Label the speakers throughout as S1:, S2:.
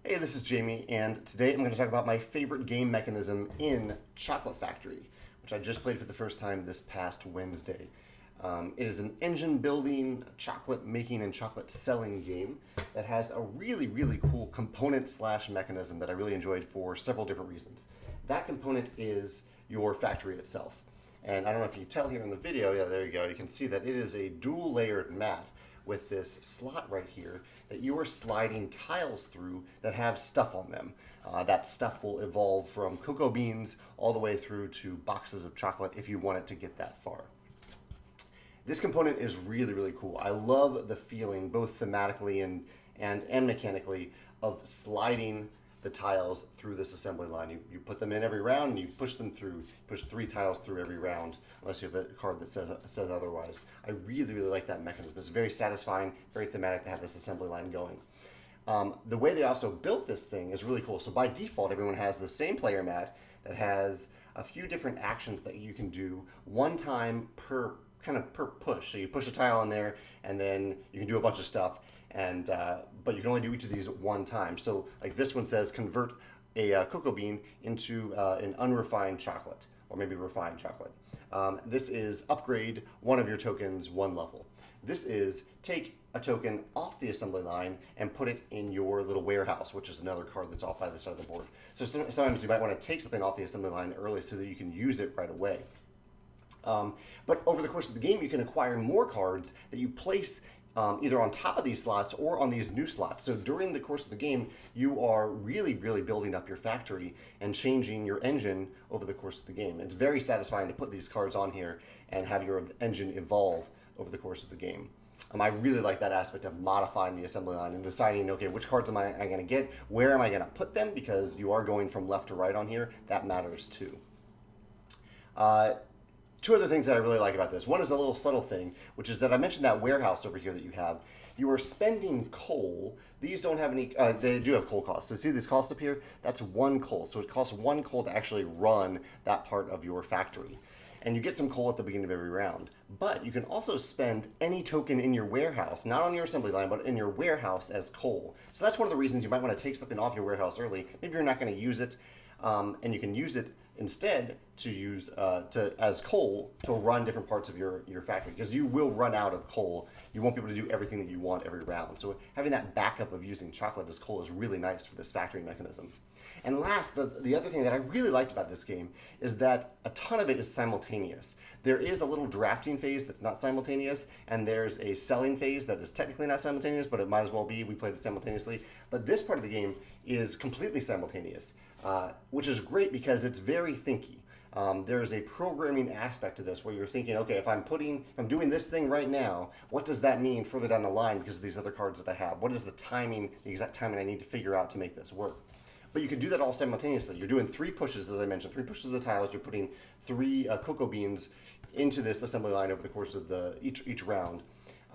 S1: Hey, this is Jamie, and today I'm going to talk about my favorite game mechanism in Chocolate Factory, which I just played for the first time this past Wednesday. It is an engine building, chocolate making, and chocolate selling game that has a really cool component slash mechanism that I really enjoyed for several different reasons. That component is your factory itself. And I don't know if you can tell here in the video, yeah, there you go, you can see that it is a dual layered mat with this slot right here that you are sliding tiles through that have stuff on them. That stuff will evolve from cocoa beans all the way through to boxes of chocolate if you want it to get that far. This component is really cool. I love the feeling, both thematically and mechanically, of sliding the tiles through this assembly line. You put them in every round and you push them through, push 3 tiles through every round, unless you have a card that says otherwise. I really like that mechanism. It's very satisfying, very thematic to have this assembly line going. The way they also built this thing is really cool. So by default, everyone has the same player mat that has a few different actions that you can do one time per push. So you push a tile on there, and then you can do a bunch of stuff. And but you can only do each of these at one time. So like this one says, convert a cocoa bean into an unrefined chocolate, or maybe refined chocolate. This is upgrade one of your tokens 1 level. This is take a token off the assembly line and put it in your little warehouse, which is another card that's off by the side of the board. So sometimes you might want to take something off the assembly line early so that you can use it right away. But over the course of the game, you can acquire more cards that you place either on top of these slots or on these new slots. So during the course of the game, you are really building up your factory and changing your engine over the course of the game. It's very satisfying to put these cards on here and have your engine evolve over the course of the game. I really like that aspect of modifying the assembly line and deciding, okay, which cards am I going to get? Where am I going to put them? Because you are going from left to right on here. That matters too. 2 other things that I really like about this. One is a little subtle thing, which is that I mentioned that warehouse over here that you have. You are spending coal. These don't have any, they do have coal costs. So see these costs up here? That's 1 coal. So it costs 1 coal to actually run that part of your factory. And you get some coal at the beginning of every round. But you can also spend any token in your warehouse, not on your assembly line, but in your warehouse as coal. So that's one of the reasons you might want to take something off your warehouse early. Maybe you're not going to use it, and you can use it instead to use as coal to run different parts of your factory, because you will run out of coal. You won't be able to do everything that you want every round. So having that backup of using chocolate as coal is really nice for this factory mechanism. And last, the other thing that I really liked about this game is that a ton of it is simultaneous. There is a little drafting phase that's not simultaneous, and there's a selling phase that is technically not simultaneous, but it might as well be. We played it simultaneously. But this part of the game is completely simultaneous, which is great because it's very thinky. There is a programming aspect to this where you're thinking, okay, if I'm doing this thing right now, what does that mean further down the line because of these other cards that I have? What is the exact timing I need to figure out to make this work? But you can do that all simultaneously. You're doing 3 pushes, as I mentioned, 3 pushes of the tiles. You're putting 3 cocoa beans into this assembly line over the course of each round.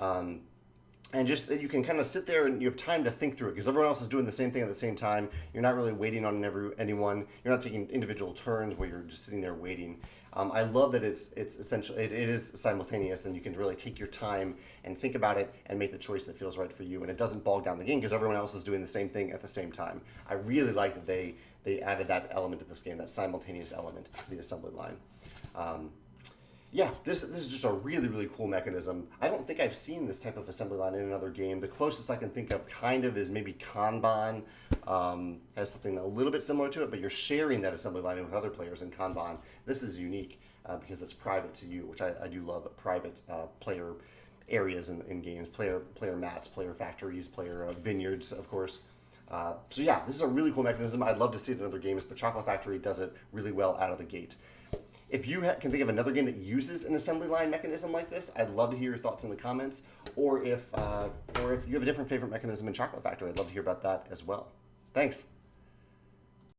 S1: And just that you can kind of sit there and you have time to think through it because everyone else is doing the same thing at the same time. You're not really waiting on anyone. You're not taking individual turns where you're just sitting there waiting. I love that it's essentially it is simultaneous, and you can really take your time and think about it and make the choice that feels right for you. And it doesn't bog down the game because everyone else is doing the same thing at the same time. I really like that they added that element to this game, that simultaneous element to the assembly line. Yeah, this is just a really cool mechanism. I don't think I've seen this type of assembly line in another game. The closest I can think of kind of is maybe Kanban. Has something a little bit similar to it, but you're sharing that assembly line with other players in Kanban. This is unique because it's private to you, which I do love private player areas in games, player mats, player factories, player vineyards, of course. So yeah, this is a really cool mechanism. I'd love to see it in other games, but Chocolate Factory does it really well out of the gate. If you can think of another game that uses an assembly line mechanism like this, I'd love to hear your thoughts in the comments. Or if you have a different favorite mechanism in Chocolate Factory, I'd love to hear about that as well. Thanks.